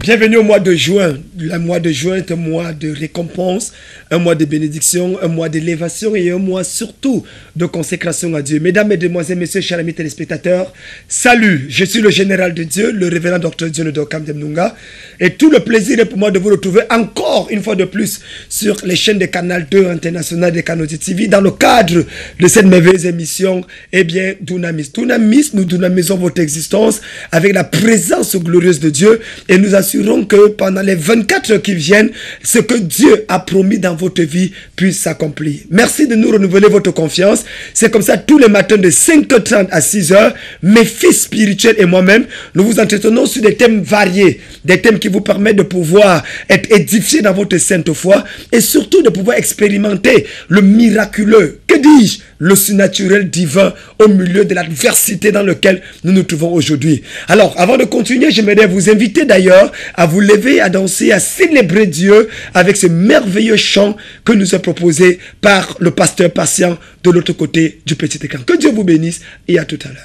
Bienvenue au mois de juin. Le mois de juin est un mois de récompense, un mois de bénédiction, un mois d'élévation et un mois surtout de consécration à Dieu. Mesdames, Mesdemoiselles, Messieurs, chers amis téléspectateurs, salut, je suis le général de Dieu, le révérend docteur John Dokam Demnunga, et tout le plaisir est pour moi de vous retrouver encore une fois de plus sur les chaînes de Canal 2 International des Canaux TV dans le cadre de cette merveilleuse émission, eh bien, Dunamis. Dunamis, nous dynamisons votre existence avec la présence glorieuse de Dieu et nous assurons que pendant les 24 heures qui viennent, ce que Dieu a promis dans votre vie puisse s'accomplir. Merci de nous renouveler votre confiance. C'est comme ça tous les matins de 5h30 à 6h, mes fils spirituels et moi-même, nous vous entretenons sur des thèmes variés, des thèmes qui vous permettent de pouvoir être édifiés dans votre sainte foi et surtout de pouvoir expérimenter le miraculeux, que dis-je, le surnaturel divin au milieu de l'adversité dans laquelle nous nous trouvons aujourd'hui. Alors, avant de continuer, j'aimerais vous inviter d'ailleurs à vous lever, à danser, à célébrer Dieu avec ce merveilleux chant que nous a proposé par le pasteur patient de l'autre côté du petit écran. Que Dieu vous bénisse et à tout à l'heure.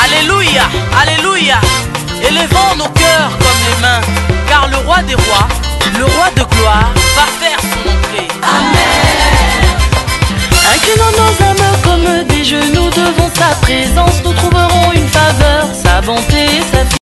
Alléluia, alléluia. Élevons nos cœurs comme les mains, car le roi des rois, le roi de gloire, va faire son entrée. Amen. Inclinons nos âmes comme des genoux devant sa présence, nous trouverons une faveur, sa bonté et sa fidélité.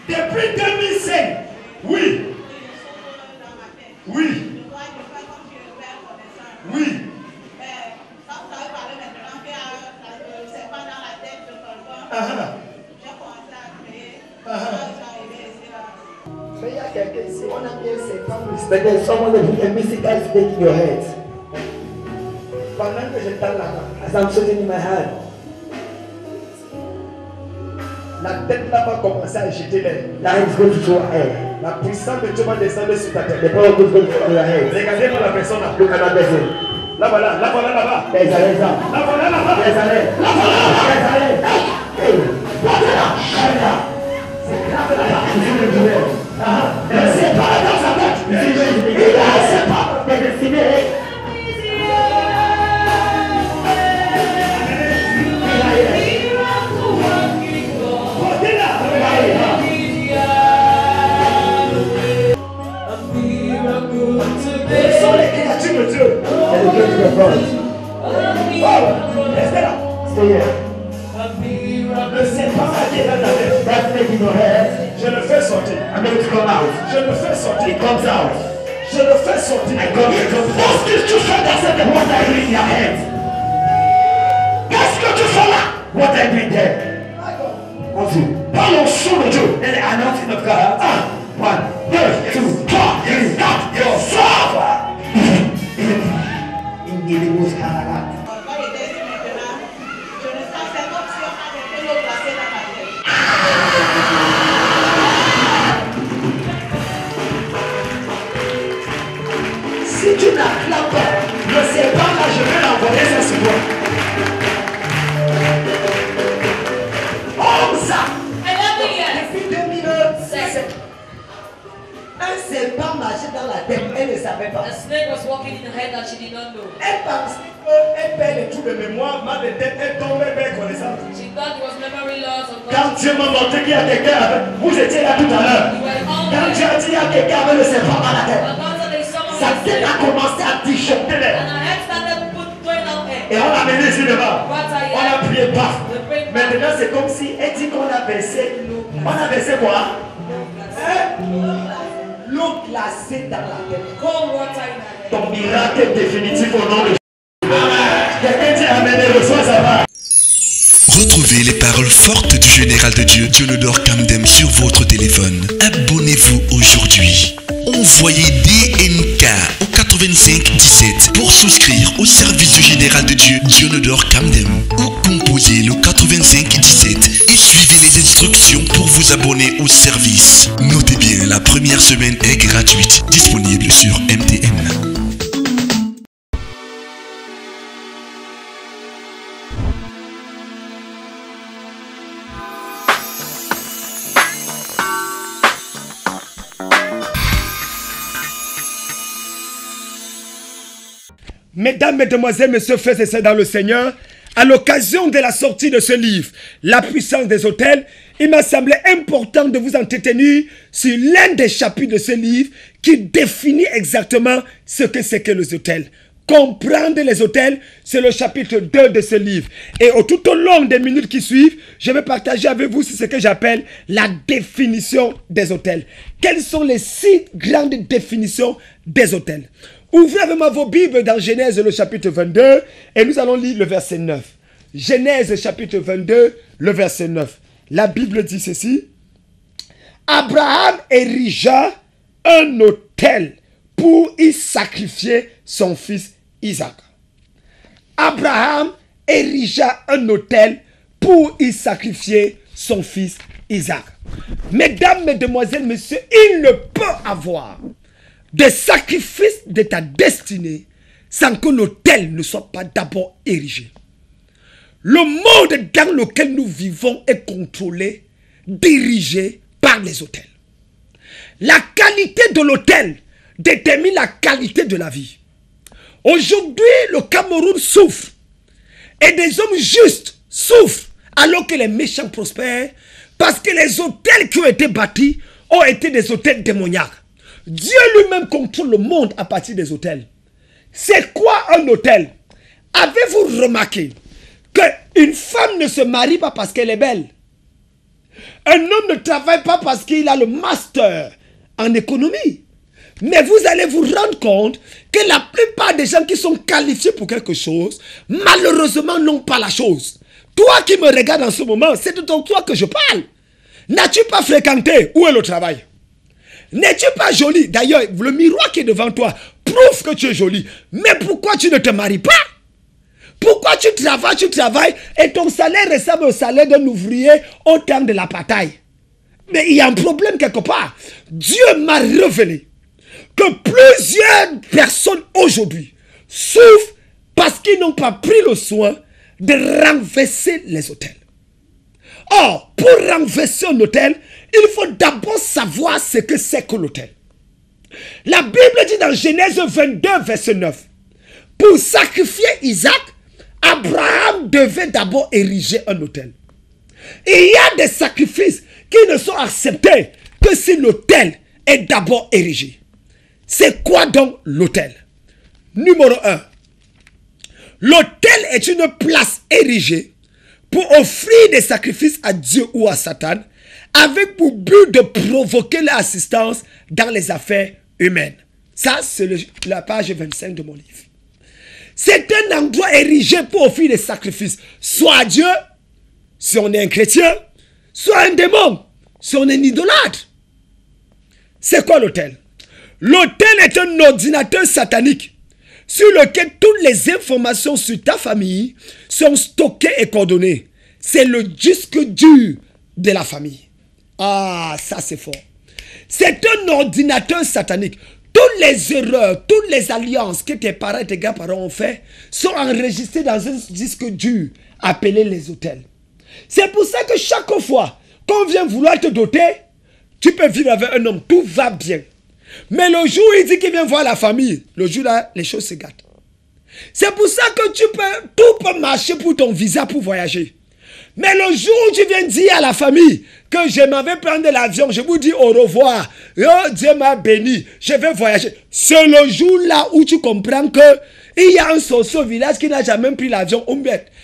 Depuis 2005. Oui. Oui. Oui. Mais il y a quelqu'un ici, on a mis un serpent, but there's someone that put a mystical snake in your head. Pendant que je parle là-bas, As I'm sitting in my hand, la tête là va commencer à jeter l'air. now he's going to throw air. La puissance de Dieu va descendre sur ta The tête. power of God is going to throw your head. Regardez-moi la personne là. Look at that person. Là voilà, là-bas. There's an answer. Là voilà, là-bas. There's an answer. There's an answer. Hey, what's it up? Shut it up. You see what you do? C'est pas dans sa tête. Il a c'est pas. Mais le ciné. Ce sont les créatures de Dieu. And it came to the front. Restez là. Stay here. Le serpent a dit dans ta tête. That snake in your head. Je le fais sortir. I'm going to come out. Je le fais sortir. It comes out. Je le fais sortir. Qu'est-ce que tu fais dans cette boîte à in your head? Qu'est-ce que tu fais là? What I did there? Continue. Par l'onction de Dieu. And the anointing of God. 1, 2, 3, 4, 5. In the most hard. Si tu n'acclames pas, le serpent là, je vais l'envoyer ça sur toi. Oh ça! Depuis 2007, un serpent marchait dans la tête, elle ne savait pas. The snake was walking in her head that she did not know. Elle pense qu'elle perd les trous de mémoire, mal de tête, elle tombe, elle perd connaissance. She thought it was memory loss or Quand Dieu m'a montré qu'il y a quelqu'un avec, vous étiez là tout à l'heure. You were all Quand there. Dieu a dit qu'il y a quelqu'un avec le serpent dans la tête, And God said there is someone sa with tête a snake. commencé à disjoncter l'air. And her head started throwing out air. Et on l'a mené ici devant. What are On a you? prié, paf. The brain Maintenant, c'est comme si elle dit qu'on a versé. On a versé quoi? L'eau glacée dans la tête. cold water in her head. Ton miracle est définitif au nom de Jésus. Quelqu'un dit amen et reçoit ça va. Retrouvez les paroles fortes du général de Dieu, Dionodore Kamdem, sur votre téléphone. Abonnez-vous aujourd'hui. Envoyez DNK au 85 17 pour souscrire au service du général de Dieu, Dionodore Kamdem. Ou composez le 85 17 et suivez les instructions pour vous abonner au service. Notez bien, la première semaine est gratuite, disponible sur MTN. Mesdames, Mesdemoiselles, Messieurs, frères et sœurs dans le Seigneur, à l'occasion de la sortie de ce livre, La puissance des autels, il m'a semblé important de vous entretenir sur l'un des chapitres de ce livre qui définit exactement ce que c'est que les autels. Comprendre les autels, c'est le chapitre 2 de ce livre. Et tout au long des minutes qui suivent, je vais partager avec vous ce que j'appelle la définition des autels. Quelles sont les 6 grandes définitions des autels? Ouvrez avec moi vos Bibles dans Genèse le chapitre 22 et nous allons lire le verset 9. Genèse chapitre 22, le verset 9. La Bible dit ceci. Abraham érigea un autel pour y sacrifier son fils Isaac. Abraham érigea un autel pour y sacrifier son fils Isaac. Mesdames, Mesdemoiselles, Messieurs, il ne peut avoir de sacrifice de ta destinée sans que l'autel ne soit pas d'abord érigé. Le monde dans lequel nous vivons est contrôlé, dirigé par les autels. La qualité de l'autel détermine la qualité de la vie. Aujourd'hui, le Cameroun souffre et des hommes justes souffrent alors que les méchants prospèrent parce que les autels qui ont été bâtis ont été des autels démoniaques. Dieu lui-même contrôle le monde à partir des autels. C'est quoi un autel? Avez-vous remarqué qu'une femme ne se marie pas parce qu'elle est belle? Un homme ne travaille pas parce qu'il a le master en économie. Mais vous allez vous rendre compte que la plupart des gens qui sont qualifiés pour quelque chose, malheureusement n'ont pas la chose. Toi qui me regardes en ce moment, c'est de toi que je parle. N'as-tu pas fréquenté? Où est le travail? N'es-tu pas jolie? D'ailleurs, le miroir qui est devant toi prouve que tu es jolie. Mais pourquoi tu ne te maries pas? Pourquoi tu travailles et ton salaire ressemble au salaire d'un ouvrier au temps de la bataille? Mais il y a un problème quelque part. Dieu m'a révélé que plusieurs personnes aujourd'hui souffrent parce qu'ils n'ont pas pris le soin de renverser les autels. Or, pour renverser un autel, il faut d'abord savoir ce que c'est que l'autel. La Bible dit dans Genèse 22, verset 9, pour sacrifier Isaac, Abraham devait d'abord ériger un autel. Et il y a des sacrifices qui ne sont acceptés que si l'autel est d'abord érigé. C'est quoi donc l'autel? Numéro 1. L'autel est une place érigée pour offrir des sacrifices à Dieu ou à Satan, avec pour but de provoquer l'assistance dans les affaires humaines. Ça, c'est la page 25 de mon livre. C'est un endroit érigé pour offrir des sacrifices, soit à Dieu, si on est un chrétien, soit un démon, si on est un idolâtre. C'est quoi l'autel? L'autel est un ordinateur satanique sur lequel toutes les informations sur ta famille sont stockées et coordonnées. C'est le disque dur de la famille. Ah, ça c'est fort. C'est un ordinateur satanique. Toutes les erreurs, toutes les alliances que tes parents et tes grands-parents ont fait sont enregistrées dans un disque dur appelé les autels. C'est pour ça que chaque fois qu'on vient vouloir te doter, tu peux vivre avec un homme, tout va bien. Mais le jour où il dit qu'il vient voir la famille, le jour là, les choses se gâtent. C'est pour ça que tout peut marcher pour ton visa pour voyager. Mais le jour où tu viens dire à la famille que je m'en vais prendre l'avion, je vous dis au revoir, oh, Dieu m'a béni, je vais voyager. C'est le jour là où tu comprends que il y a un sorcier au village qui n'a jamais pris l'avion,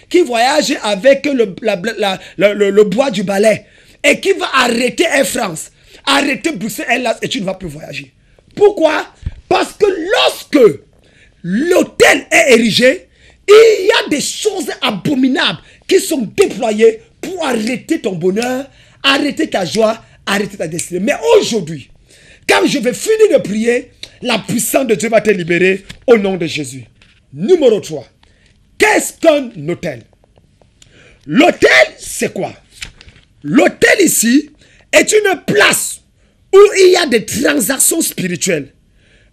qui voyage avec le bois du balai et qui va arrêter Air France, arrêter Bruxelles Airlines et tu ne vas plus voyager. Pourquoi? Parce que lorsque l'autel est érigé, il y a des choses abominables qui sont déployées pour arrêter ton bonheur, arrêter ta joie, arrêter ta destinée. Mais aujourd'hui, quand je vais finir de prier, la puissance de Dieu va te libérer au nom de Jésus. Numéro 3. Qu'est-ce qu'un autel? L'autel, c'est quoi? L'autel ici est une place où il y a des transactions spirituelles.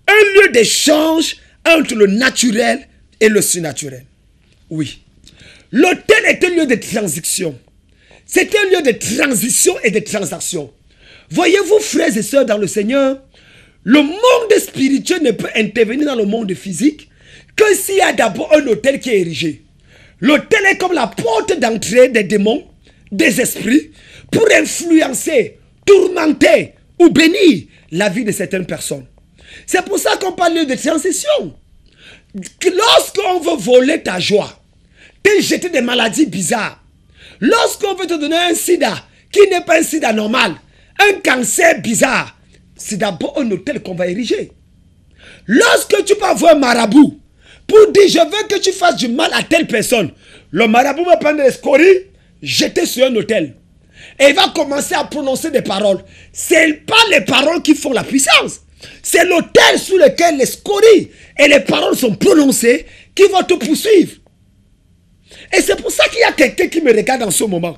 Un lieu d'échange entre le naturel et le surnaturel. Oui. L'autel est un lieu de transition. C'est un lieu de transition et de transaction. Voyez-vous, frères et sœurs dans le Seigneur, le monde spirituel ne peut intervenir dans le monde physique que s'il y a d'abord un autel qui est érigé. L'autel est comme la porte d'entrée des démons, des esprits, pour influencer, tourmenter ou bénir la vie de certaines personnes. C'est pour ça qu'on parle de transition. Lorsqu'on veut voler ta joie, te jeter des maladies bizarres, lorsqu'on veut te donner un sida qui n'est pas un sida normal, un cancer bizarre, c'est d'abord un autel qu'on va ériger. Lorsque tu peux avoir un marabout pour dire je veux que tu fasses du mal à telle personne, le marabout va prendre des scories, jeter sur un autel. Et il va commencer à prononcer des paroles. Ce n'est pas les paroles qui font la puissance. C'est l'autel sur lequel les scories et les paroles sont prononcées qui vont te poursuivre. Et c'est pour ça qu'il y a quelqu'un qui me regarde en ce moment.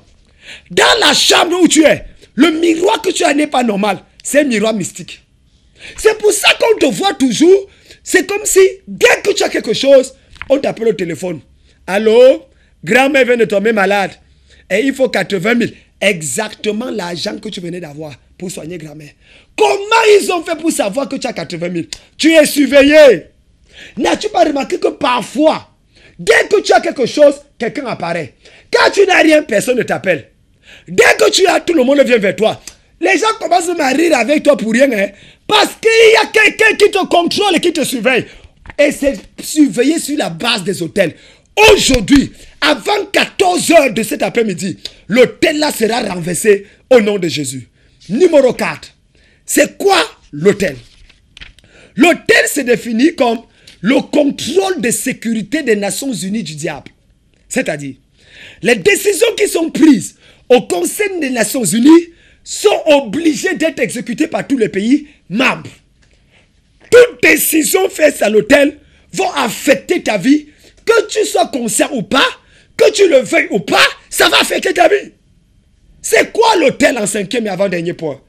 Dans la chambre où tu es, le miroir que tu as n'est pas normal. C'est un miroir mystique. C'est pour ça qu'on te voit toujours. C'est comme si, dès que tu as quelque chose, on t'appelle au téléphone. Allô, grand-mère vient de tomber malade. Et il faut 80 000. Exactement l'argent que tu venais d'avoir pour soigner grand-mère. Comment ils ont fait pour savoir que tu as 80 000? Tu es surveillé. N'as-tu pas remarqué que parfois, dès que tu as quelque chose, quelqu'un apparaît. Quand tu n'as rien, personne ne t'appelle. Dès que tu as, tout le monde vient vers toi. Les gens commencent à rire avec toi pour rien. Hein, parce qu'il y a quelqu'un qui te contrôle et qui te surveille. Et c'est surveillé sur la base des hôtels. Aujourd'hui, avant 14 h de cet après-midi, l'autel là sera renversé au nom de Jésus. Numéro 4. C'est quoi l'autel? L'autel se définit comme le contrôle de sécurité des Nations Unies du diable. C'est-à-dire, les décisions qui sont prises au Conseil des Nations Unies sont obligées d'être exécutées par tous les pays membres. Toute décision faite à l'autel va affecter ta vie, que tu sois conscient ou pas, que tu le veuilles ou pas, ça va affecter ta vie. C'est quoi l'autel en 5e et avant-dernier point?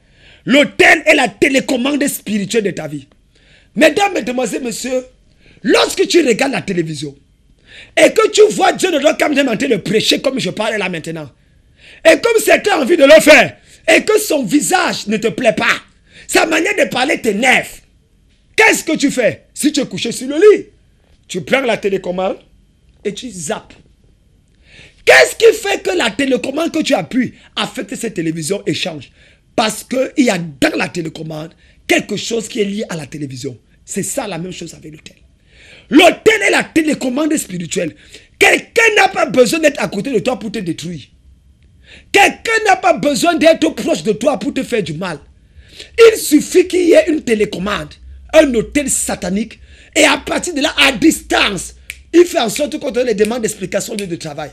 L'autel est la télécommande spirituelle de ta vie. Mesdames, mesdemoiselles, messieurs, lorsque tu regardes la télévision et que tu vois Dieu de quand même en train de prêcher comme je parle là maintenant, et comme certains ont envie de le faire, et que son visage ne te plaît pas, sa manière de parler t'énerve, qu'est-ce que tu fais? Si tu es couché sur le lit, tu prends la télécommande et tu zappes. Qu'est-ce qui fait que la télécommande que tu appuies affecte cette télévision et change? Parce qu'il y a dans la télécommande quelque chose qui est lié à la télévision. C'est ça la même chose avec l'autel. L'autel est la télécommande spirituelle. Quelqu'un n'a pas besoin d'être à côté de toi pour te détruire. Quelqu'un n'a pas besoin d'être proche de toi pour te faire du mal. Il suffit qu'il y ait une télécommande, un autel satanique, et à partir de là, à distance, il fait en sorte qu'on te les demandes d'explication de travail.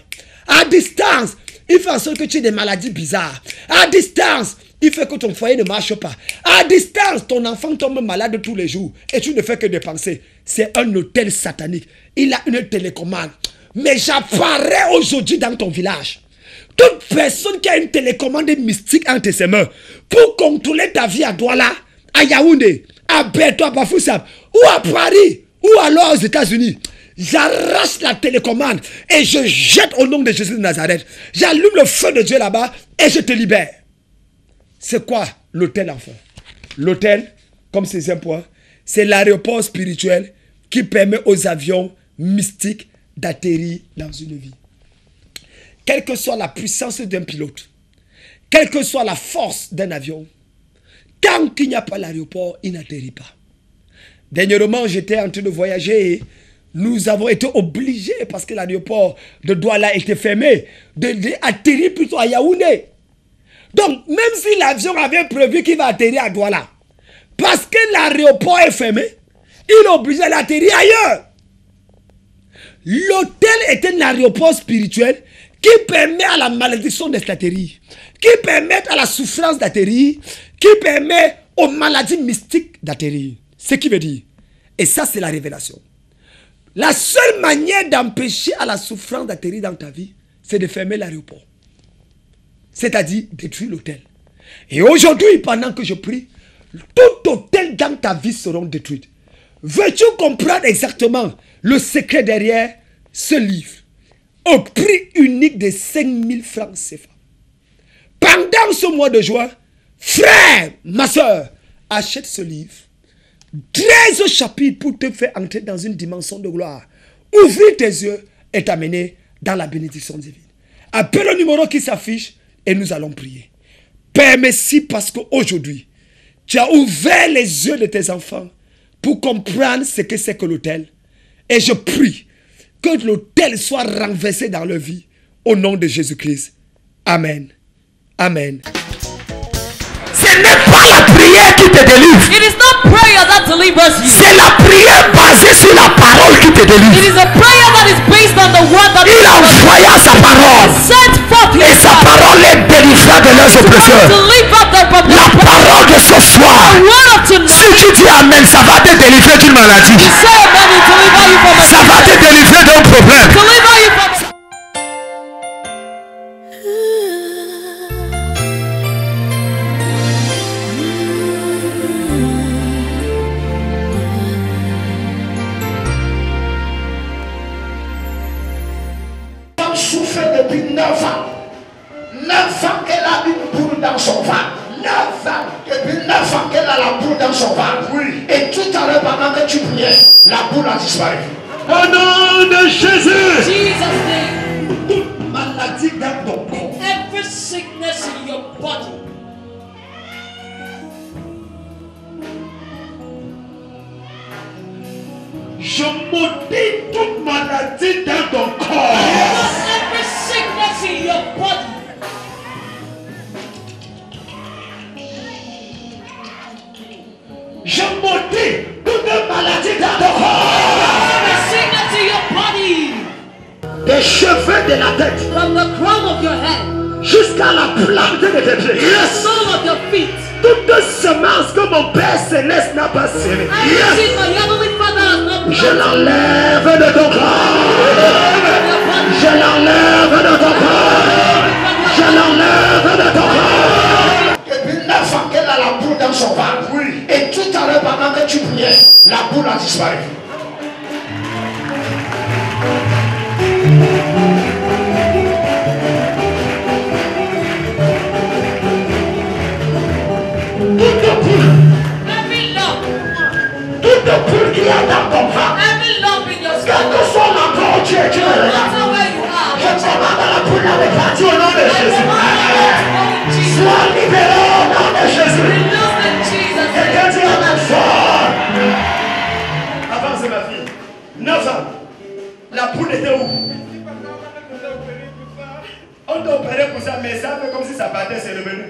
À distance, il fait en sorte que tu aies des maladies bizarres. À distance, il fait que ton foyer ne marche pas. À distance, ton enfant tombe malade tous les jours et tu ne fais que dépenser. C'est un hôtel satanique. Il a une télécommande. Mais j'apparais aujourd'hui dans ton village. Toute personne qui a une télécommande mystique entre ses mains pour contrôler ta vie à Douala, à Yaoundé, à Beto, à Bafoussam, ou à Paris, ou alors aux États-Unis, j'arrache la télécommande et je jette au nom de Jésus de Nazareth. J'allume le feu de Dieu là-bas et je te libère. C'est quoi l'autel, enfant? L'autel, comme 16e point, c'est l'aéroport spirituel qui permet aux avions mystiques d'atterrir dans une vie. Quelle que soit la puissance d'un pilote, quelle que soit la force d'un avion, tant qu'il n'y a pas l'aéroport, il n'atterrit pas. Dernièrement, j'étais en train de voyager et nous avons été obligés, parce que l'aéroport de Douala était fermé, d'atterrir plutôt à Yaoundé. Donc, même si l'avion avait prévu qu'il va atterrir à Douala, parce que l'aéroport est fermé, il est obligé d'atterrir ailleurs. L'hôtel est un aéroport spirituel qui permet à la malédiction d'atterrir, qui permet à la souffrance d'atterrir, qui permet aux maladies mystiques d'atterrir. Ce qui veut dire, et ça c'est la révélation, la seule manière d'empêcher à la souffrance d'atterrir dans ta vie, c'est de fermer l'aéroport. C'est-à-dire détruire l'hôtel. Et aujourd'hui, pendant que je prie, tout hôtel dans ta vie seront détruits. Veux-tu comprendre exactement le secret derrière ce livre? Au prix unique de 5000 francs CFA. Pendant ce mois de juin, frère, ma soeur, achète ce livre. 13 chapitres pour te faire entrer dans une dimension de gloire. Ouvrir tes yeux et t'amener dans la bénédiction divine. Appelle le numéro qui s'affiche et nous allons prier. Père, merci parce qu'aujourd'hui, tu as ouvert les yeux de tes enfants pour comprendre ce que c'est que l'autel. Et je prie que l'autel soit renversé dans leur vie au nom de Jésus-Christ. Amen. Amen. Ce n'est pas la prière qui te délivre. It is not prayer that delivers you. C'est la prière basée sur la parole qui te It délivre. is a prayer that is based on the word that Il envoya sa parole. sent forth Et his sa parole les délivra de leurs oppresseurs. deliver them from La the parole de ce soir. word of Si tonight. tu dis amen, ça va te délivrer d'une maladie. Say amen, it deliver you from a Ça va te délivrer d'un problème. deliver you from Femme souffre depuis 9 ans. 9 ans qu'elle a une boule dans son ventre. 9 ans. Depuis 9 ans qu'elle a la boule dans son ventre. Oui. Et tout à l'heure, pendant que tu priais, la boule a disparu. Au nom de Jésus. Jesus' name. Toute maladie dans ton corps. Every sickness in your body. Je maudis toute maladie dans ton corps. Every sickness in your body. Je maudis toute maladie dans ton corps. Every sickness in your body. Des cheveux de la tête From the crown of your head. jusqu'à la plante de tes pieds. The sole of your feet. Toute semence que mon Père Céleste n'a pas semée. Everything my heavenly Father has not Je planted. l'enlève de ton corps. Je l'enlève de ton corps. Je l'enlève de ton corps. Et puis 9 ans qu'elle a la boule dans son ventre. Oui. Et tout à l'heure pendant que tu priais, la boule a disparu. Every lump. Toute boule qu'il y a dans ton ventre, Every lump in your quel stomach. que soit l'endroit où tu es, tu No es là. matter where you are. Je commande à la boule avec partie au nom de I Jésus. command you to go in Jesus. Sois libéré au nom de Jésus. Release in Jesus' Et name. que Dieu amène fort. Avance ma fille. 9 ans. La boule était où? On t'a opéré pour ça, mais ça fait comme si ça battait, c'est revenu.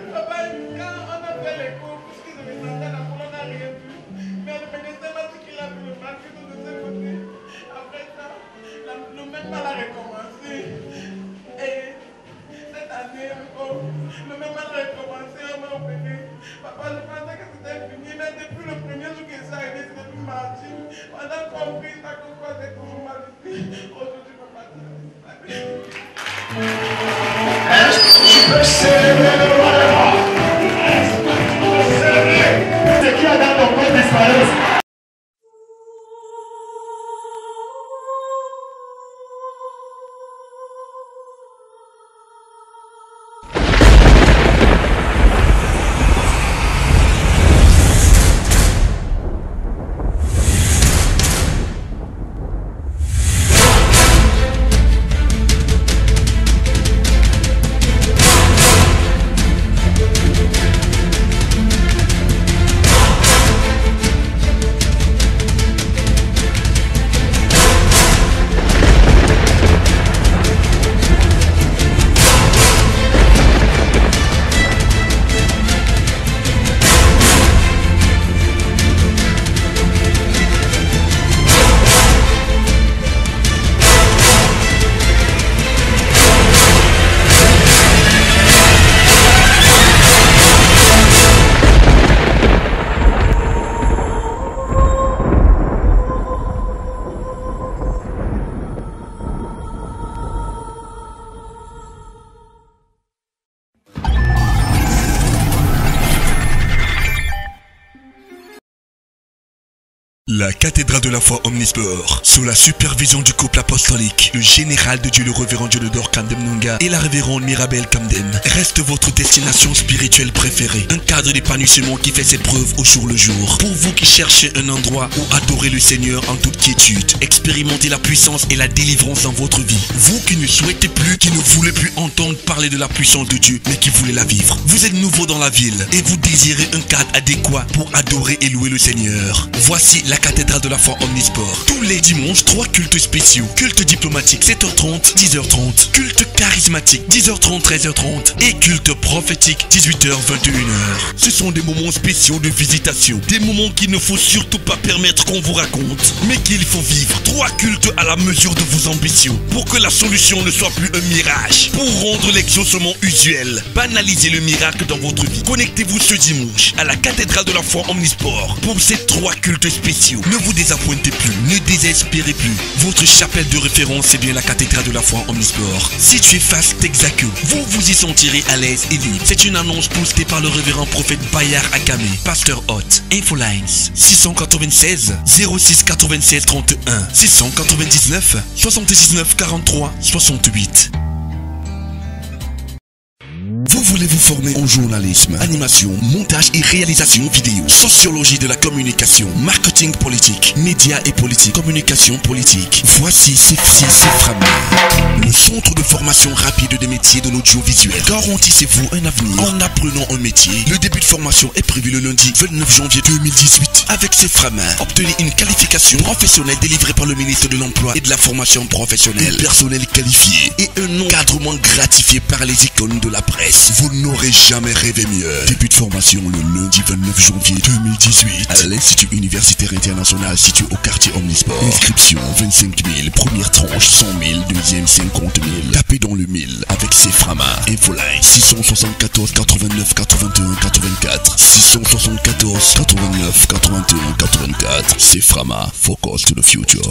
Papa, je pensais que c'était fini, mais depuis le premier jour que ça arrivé, c'était plus mardi. On a compris, ça comprend, c'est toujours maladie. Aujourd'hui, papa, Est-ce que tu peux célébrer le roi des rois? Est-ce que tu peux célébrer ce qui a dans ton corps disparaît? La cathédrale de la foi Omnisport, sous la supervision du couple apostolique, le général de Dieu, le révérend Dieudonne Kamdem Nunga et la révérende Mirabel Kamdem, reste votre destination spirituelle préférée. Un cadre d'épanouissement qui fait ses preuves au jour le jour. Pour vous qui cherchez un endroit où adorer le Seigneur en toute quiétude, expérimenter la puissance et la délivrance dans votre vie. Vous qui ne souhaitez plus, qui ne voulez plus entendre parler de la puissance de Dieu, mais qui voulez la vivre. Vous êtes nouveau dans la ville et vous désirez un cadre adéquat pour adorer et louer le Seigneur. Voici la cathédrale de la foi Omnisport. Tous les dimanches, 3 cultes spéciaux. Culte diplomatique, 7h30, 10h30. Culte charismatique, 10h30, 13h30. Et culte prophétique, 18h, 21h. Ce sont des moments spéciaux de visitation. Des moments qu'il ne faut surtout pas permettre qu'on vous raconte, mais qu'il faut vivre. 3 cultes à la mesure de vos ambitions. Pour que la solution ne soit plus un mirage. Pour rendre l'exaucement usuel. Banalisez le miracle dans votre vie. Connectez-vous ce dimanche à la cathédrale de la foi Omnisport pour ces 3 cultes spéciaux. Ne vous désappointez plus, ne désespérez plus. Votre chapelle de référence est bien la cathédrale de la foi Omnisport. Située face Texaco, vous vous y sentirez à l'aise et libre. C'est une annonce postée par le révérend prophète Bayard Akame, pasteur hôte. Infolines 696 06 96 31 699 79 43 68. Vous voulez vous former en journalisme, animation, montage et réalisation vidéo, sociologie de la communication, marketing politique, médias et politique, communication politique. Voici Seframa, le centre de formation rapide des métiers de l'audiovisuel. Garantissez-vous un avenir en apprenant un métier. Le début de formation est prévu le lundi 29 janvier 2018. Avec Seframa, obtenez une qualification professionnelle délivrée par le ministre de l'Emploi et de la Formation professionnelle, un personnel qualifié et un encadrement gratifié par les icônes de la presse. Vous n'aurez jamais rêvé mieux. Début de formation le lundi 29 janvier 2018 à l'Institut universitaire international situé au quartier Omnisport. Inscription 25 000, première tranche 100 000, deuxième 50 000. Tapez dans le 1000 avec Seframa. Infoline 674 89 81 84 674 89 81 84. Seframa, focus to the future.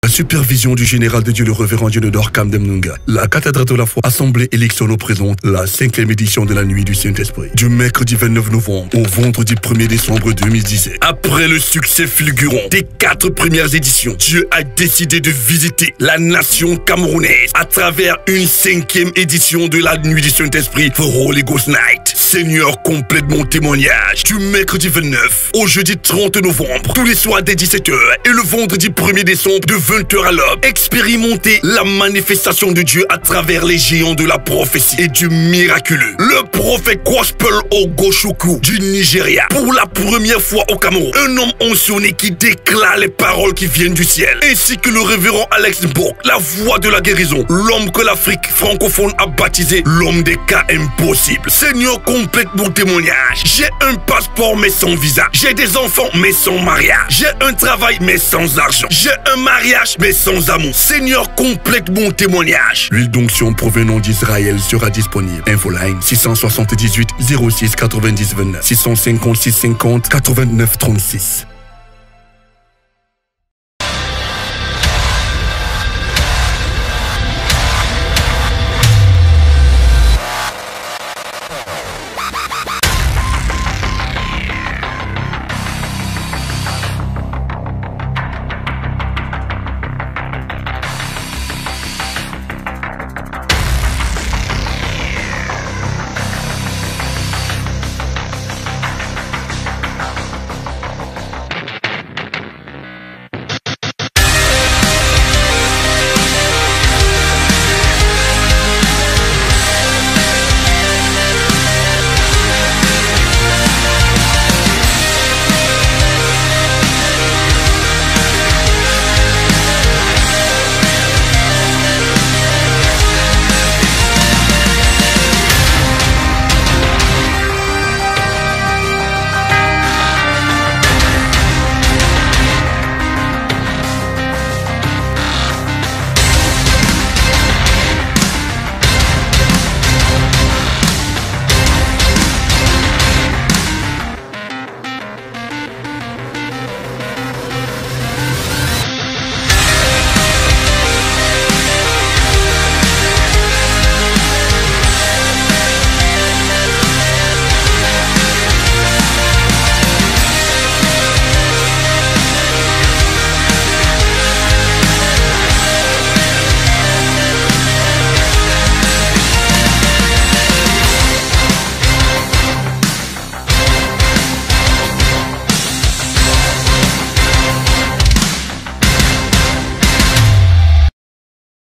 La supervision du général de Dieu le révérend Dieudonné Kamdem Nunga, la cathédrale de la foi Assemblée Elixono présente la 5e édition de la nuit du Saint-Esprit, du mercredi 29 novembre au vendredi 1er décembre 2017. Après le succès fulgurant des 4 premières éditions, Dieu a décidé de visiter la nation camerounaise à travers une 5e édition de la nuit du Saint-Esprit for Holy Ghost Night. Seigneur, complète mon témoignage du mercredi 29 au jeudi 30 novembre, tous les soirs dès 17h et le vendredi 1er décembre de 20h à l'aube. Expérimentez la manifestation de Dieu à travers les géants de la prophétie et du miraculeux. Le prophète Gospel Ogoshoku du Nigeria, pour la première fois au Cameroun, un homme oncionné qui déclare les paroles qui viennent du ciel, ainsi que le révérend Alex Mbok, la voix de la guérison, l'homme que l'Afrique francophone a baptisé l'homme des cas impossibles. Seigneur, complète mon témoignage. J'ai un passeport mais sans visa. J'ai des enfants mais sans mariage. J'ai un travail mais sans argent. J'ai un mariage mais sans amour. Seigneur, complète mon témoignage. L'huile d'onction provenant d'Israël sera disponible. Infoline 678 06 90 29 656 50 89 36.